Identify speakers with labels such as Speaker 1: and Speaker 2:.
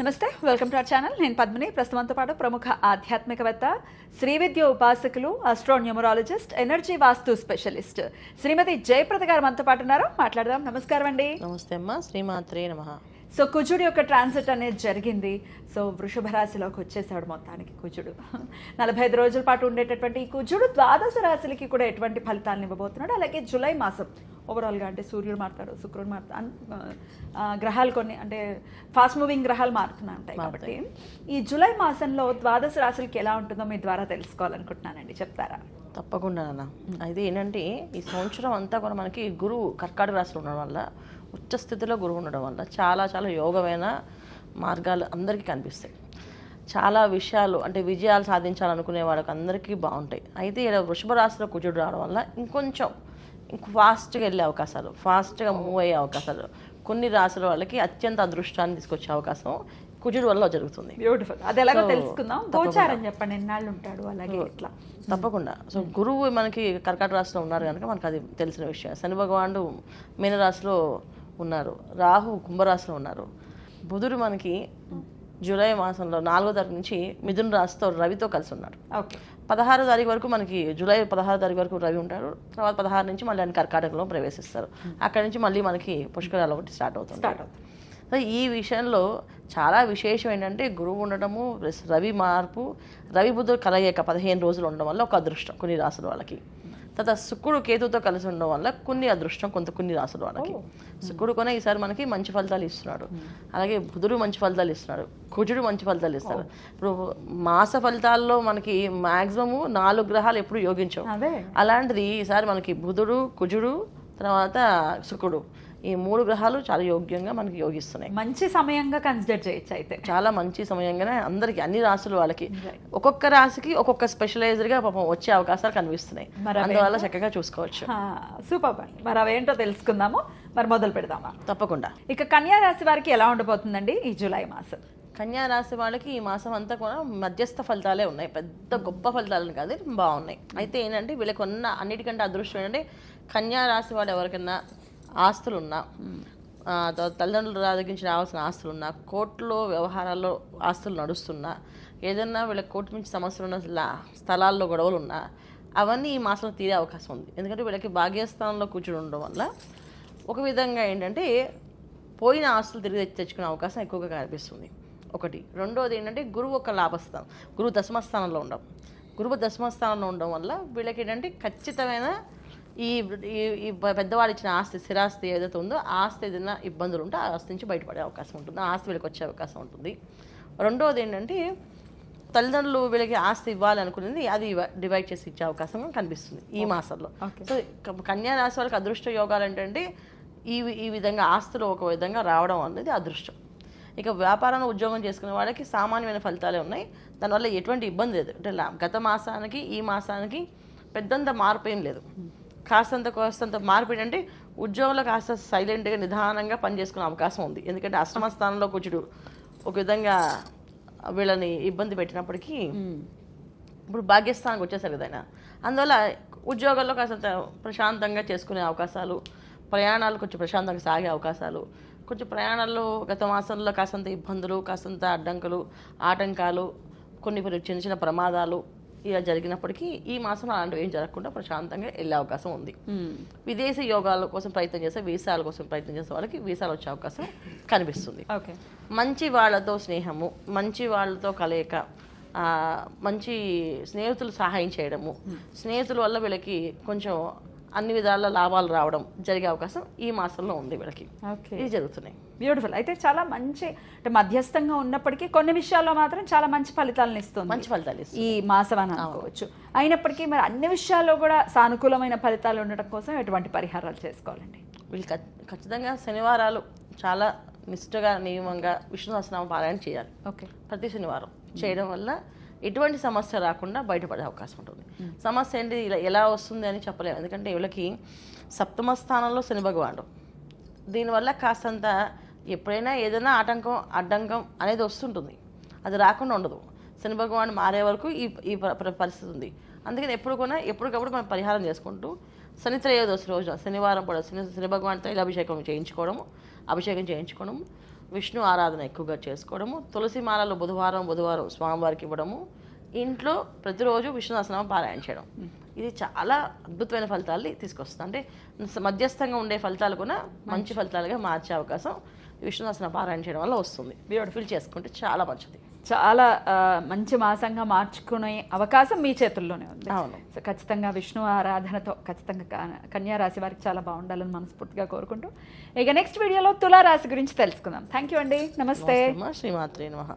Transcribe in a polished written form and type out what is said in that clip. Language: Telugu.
Speaker 1: నమస్తే, వెల్కమ్ టు అవర్ ఛానల్. నేను పద్మిని. ప్రస్తుతంతో పాటు ప్రముఖ ఆధ్యాత్మికవేత్త, శ్రీ విద్య ఉపాసకులు, ఆస్ట్రోన్యూమరాలజిస్ట్, ఎనర్జీ వాస్తు స్పెషలిస్ట్ శ్రీమతి జయప్రద గారు మనతో పాటు ఉన్నారు. మాట్లాడదాం. నమస్కారం అండి.
Speaker 2: నమస్తే అమ్మా. శ్రీమాత్రే నమః.
Speaker 1: సో కుజుడు యొక్క ట్రాన్సిట్ అనేది జరిగింది. సో వృషభ రాశిలోకి వచ్చేసాడు మొత్తానికి కుజుడు. 45 రోజుల పాటు ఉండేటటువంటి ఈ కుజుడు ద్వాదశ రాశులకి కూడా ఎటువంటి ఫలితాలను ఇవ్వబోతున్నాడు. అలాగే జూలై మాసం ఓవరాల్గా అంటే సూర్యుడు మారుతాడు, శుక్రుడు మారుతాడు, గ్రహాలు కొన్ని అంటే ఫాస్ట్ మూవింగ్ గ్రహాలు మారుతూనే ఉంటాయి. కాబట్టి ఈ జూలై మాసంలో ద్వాదశ రాశులకి ఎలా ఉంటుందో మీ ద్వారా తెలుసుకోవాలనుకుంటున్నానండి, చెప్తారా?
Speaker 2: తప్పకుండా అన్న. అయితే ఏంటంటే ఈ సంవత్సరం అంతా కూడా మనకి గురువు కర్కాటక రాశిలో ఉండడం వల్ల, ఉచ్చ స్థితిలో గురువు ఉండడం వల్ల చాలా చాలా యోగమైన మార్గాలు అందరికీ కనిపిస్తాయి. చాలా విషయాలు అంటే విజయాలు సాధించాలనుకునే వాళ్ళకి అందరికీ బాగుంటాయి. అయితే ఇలా వృషభ రాశిలో కుజుడు రావడం వల్ల ఇంకొంచెం ఫాస్ట్గా వెళ్ళే అవకాశాలు, ఫాస్ట్గా మూవ్ అయ్యే అవకాశాలు, కొన్ని రాశుల వాళ్ళకి అత్యంత అదృష్టాన్ని తీసుకొచ్చే అవకాశం కుజుడు వల్ల జరుగుతుంది.
Speaker 1: బ్యూటిఫుల్. అది ఎలాగో తెలుసుకుందాం. గోచారం చెప్పండి, ఎన్నాళ్ళు ఉంటాడు, అలాగే ఇట్లా.
Speaker 2: తప్పకుండా. సో గురువు మనకి కర్కాటక రాశిలో ఉన్నారు కనుక మనకు అది తెలిసిన విషయం. శని భగవానుడు మీనరాశిలో ఉన్నారు, రాహు కుంభరాశిలో ఉన్నారు, బుధుడు మనకి జూలై మాసంలో 4వ తారీఖు నుంచి మిథున రాశితో రవితో కలిసి ఉన్నారు. 16వ తారీఖు వరకు మనకి జూలై 16వ తారీఖు వరకు రవి ఉంటారు. తర్వాత 16 నుంచి మళ్ళీ ఆయన కర్కాటకలో ప్రవేశిస్తారు. అక్కడి నుంచి మళ్ళీ మనకి పుష్కరాలు ఒకటి స్టార్ట్ అవుతుంది. సో ఈ విషయంలో చాలా విశేషం ఏంటంటే గురువు ఉండటము, రవి మార్పు, రవి బుధుడు కలయిక 15 రోజులు ఉండడం వల్ల ఒక అదృష్టం కొన్ని రాసుల వాళ్ళకి. తర్వాత శుక్రుడు కేతుతో కలిసి ఉండడం వల్ల కొన్ని అదృష్టం కొన్ని రాసుల వాళ్ళకి. శుక్రుడు కొనే ఈసారి మనకి మంచి ఫలితాలు ఇస్తున్నాడు. అలాగే బుధుడు మంచి ఫలితాలు ఇస్తున్నాడు, కుజుడు మంచి ఫలితాలు ఇస్తాడు. ఇప్పుడు మాస ఫలితాల్లో మనకి మాక్సిమము 4 గ్రహాలు ఎప్పుడు యోగించవు. అలాంటిది ఈసారి మనకి బుధుడు, కుజుడు, తర్వాత శుక్రుడు, ఈ 3 గ్రహాలు చాలా యోగ్యంగా మనకి యోగిస్తున్నాయి.
Speaker 1: మంచి సమయంగా కన్సిడర్ చేయొచ్చు. అయితే చాలా
Speaker 2: మంచి సమయంగానే అందరికి అన్ని రాశుల వాళ్ళకి ఒక్కొక్క రాశికి ఒక్కొక్క స్పెషలైజ్డ్గా పాపం వచ్చే అవకాశాలు కనిపిస్తున్నాయి. అందువల్ల చక్కగా చూసుకోవచ్చు.
Speaker 1: సూపర్ అండి. మరి అవేంటో తెలుసుకుందాము. మరి మొదలు పెడదామా?
Speaker 2: తప్పకుండా.
Speaker 1: ఇక కన్యా రాశి వారికి ఎలా ఉండబోతుందండి ఈ జూలై మాసం?
Speaker 2: కన్యా రాశి వాళ్ళకి ఈ మాసం అంతా కూడా మధ్యస్థ ఫలితాలే ఉన్నాయి, పెద్ద గొప్ప ఫలితాలను కాదు, బాగున్నాయి. అయితే ఏంటంటే వీళ్ళకి ఉన్న అన్నిటికంటే అదృష్టం ఏంటంటే కన్యా రాశి వాడు ఎవరికైనా ఆస్తులున్నా, తల్లిదండ్రులు రాదగించి రావాల్సిన ఆస్తులున్నా, కోర్టులో వ్యవహారాల్లో ఆస్తులు నడుస్తున్నా, ఏదన్నా వీళ్ళకి కోర్టు నుంచి సమస్యలున్న స్థలాల్లో గొడవలు ఉన్నా అవన్నీ ఈ మాసంలో తీరే అవకాశం ఉంది. ఎందుకంటే వీళ్ళకి భాగ్యస్థానంలో కూర్చుని ఉండడం వల్ల ఒక విధంగా ఏంటంటే పోయిన ఆస్తులు తిరిగి తెచ్చుకునే అవకాశం ఎక్కువగా కనిపిస్తుంది. ఒకటి. రెండోది ఏంటంటే గురువు ఒక లాభస్థానం, గురువు దశమస్థానంలో ఉండడం, గురువు దశమస్థానంలో ఉండడం వల్ల వీళ్ళకి ఏంటంటే ఖచ్చితమైన ఈ పెద్దవాళ్ళు ఇచ్చిన ఆస్తి, స్థిరాస్తి ఏదైతే ఉందో ఆ ఆస్తి ఏదైనా ఇబ్బందులు ఉంటే ఆ ఆస్తి నుంచి బయటపడే అవకాశం ఉంటుంది, ఆ ఆస్తి వీళ్ళకి వచ్చే అవకాశం ఉంటుంది. రెండోది ఏంటంటే తల్లిదండ్రులు వీళ్ళకి ఆస్తి ఇవ్వాలి అనుకునేది అది డివైడ్ చేసి ఇచ్చే అవకాశం కనిపిస్తుంది ఈ మాసంలో. సో కన్యా రాశి వాళ్ళకి అదృష్ట యోగాలు ఏంటంటే ఈ విధంగా ఆస్తులు ఒక విధంగా రావడం అనేది అదృష్టం. ఇక వ్యాపారంలో ఉద్యోగం చేసుకునే వాళ్ళకి సామాన్యమైన ఫలితాలే ఉన్నాయి, దానివల్ల ఎటువంటి ఇబ్బంది లేదు. అంటే గత మాసానికి ఈ మాసానికి పెద్దంత మార్పు ఏం లేదు. కాస్తంత మార్పు ఏంటంటే ఉద్యోగంలో కాస్త సైలెంట్గా నిదానంగా పనిచేసుకునే అవకాశం ఉంది. ఎందుకంటే అష్టమ స్థానంలో కూర్చుడు ఒక విధంగా వీళ్ళని ఇబ్బంది పెట్టినప్పటికీ ఇప్పుడు భాగ్యస్థానానికి వచ్చేసారు కదా ఆయన. అందువల్ల ఉద్యోగాల్లో కాస్త ప్రశాంతంగా చేసుకునే అవకాశాలు, ప్రయాణాలు కొంచెం ప్రశాంతంగా సాగే అవకాశాలు, కొంచెం ప్రయాణాల్లో గత మాసంలో కాస్తంత ఇబ్బందులు, కాస్తంత అడ్డంకులు, ఆటంకాలు, కొన్ని చిన్న చిన్న ప్రమాదాలు ఇలా జరిగినప్పటికీ ఈ మాసం అలాంటివి ఏం జరగకుండా ప్రశాంతంగా వెళ్ళే అవకాశం ఉంది. విదేశీ యోగాల కోసం ప్రయత్నం చేస్తే, వీసాల కోసం ప్రయత్నం చేసే వాళ్ళకి వీసాలు వచ్చే అవకాశం కనిపిస్తుంది. మంచి వాళ్ళతో స్నేహము, మంచి వాళ్ళతో కలయిక, మంచి స్నేహితులు సహాయం చేయడము, స్నేహితుల వల్ల వీళ్ళకి కొంచెం అన్ని విధాల లాభాలు రావడం జరిగే అవకాశం ఈ మాసంలో ఉంది వీళ్ళకి. ఇది జరుగుతున్నాయి.
Speaker 1: బ్యూటిఫుల్. అయితే చాలా మంచి అంటే మధ్యస్థంగా ఉన్నప్పటికీ కొన్ని విషయాల్లో మాత్రం చాలా మంచి ఫలితాలను ఇస్తుంది,
Speaker 2: మంచి ఫలితాలు
Speaker 1: ఈ మాసం అని అనుకోవచ్చు. అయినప్పటికీ మరి అన్ని విషయాల్లో కూడా సానుకూలమైన ఫలితాలు ఉండటం కోసం ఎటువంటి పరిహారాలు చేసుకోవాలండి?
Speaker 2: వీళ్ళు ఖచ్చితంగా శనివారాలు చాలా నిష్ఠగా నియమంగా విష్ణు సహస్రనామ పారాయణ చేయాలి. ప్రతి శనివారం చేయడం వల్ల ఎటువంటి సమస్య రాకుండా బయటపడే అవకాశం ఉంటుంది. సమస్య ఏంటి ఇలా ఎలా వస్తుంది అని చెప్పలేము, ఎందుకంటే వీళ్ళకి సప్తమ స్థానంలో శని భగవానుడు, దీనివల్ల కాస్తంత ఎప్పుడైనా ఏదైనా అడ్డంకం అనేది వస్తుంటుంది, అది రాకుండా ఉండదు. శని భగవాన్ మారే వరకు ఈ పరిస్థితి ఉంది. అందుకని ఎప్పటికప్పుడు మనం పరిహారం చేసుకుంటూ శని త్రయోదశి రోజున శనివారం కూడా శని భగవాన్ తైలాభిషేకం చేయించుకోవడము, విష్ణు ఆరాధన ఎక్కువగా చేసుకోవడము, తులసి మాలలు బుధవారం స్వామివారికి ఇవ్వడము, ఇంట్లో ప్రతిరోజు విష్ణు సహస్రనామం పారాయణ చేయడం. ఇది చాలా అద్భుతమైన ఫలితాలు తీసుకొస్తుంది. అంటే మధ్యస్థంగా ఉండే ఫలితాలు కూడా మంచి ఫలితాలుగా మార్చే అవకాశం విష్ణు సహస్రనామం పారాయణ చేయడం వల్ల వస్తుంది. బ్యూటిఫుల్ చేసుకుంటే చాలా మంచిది.
Speaker 1: చాలా మంచి మాసంగా మార్చుకునే అవకాశం మీ చేతుల్లోనే ఉంది.
Speaker 2: అవును.
Speaker 1: సో ఖచ్చితంగా విష్ణు ఆరాధనతో ఖచ్చితంగా కన్యా రాశి వారికి చాలా బాగుండాలని మనస్ఫూర్తిగా కోరుకుంటూ ఇక నెక్స్ట్ వీడియోలో తులా రాశి గురించి తెలుసుకుందాం. థ్యాంక్ యూ అండి. నమస్తే.
Speaker 2: శ్రీమాత్రే నమః.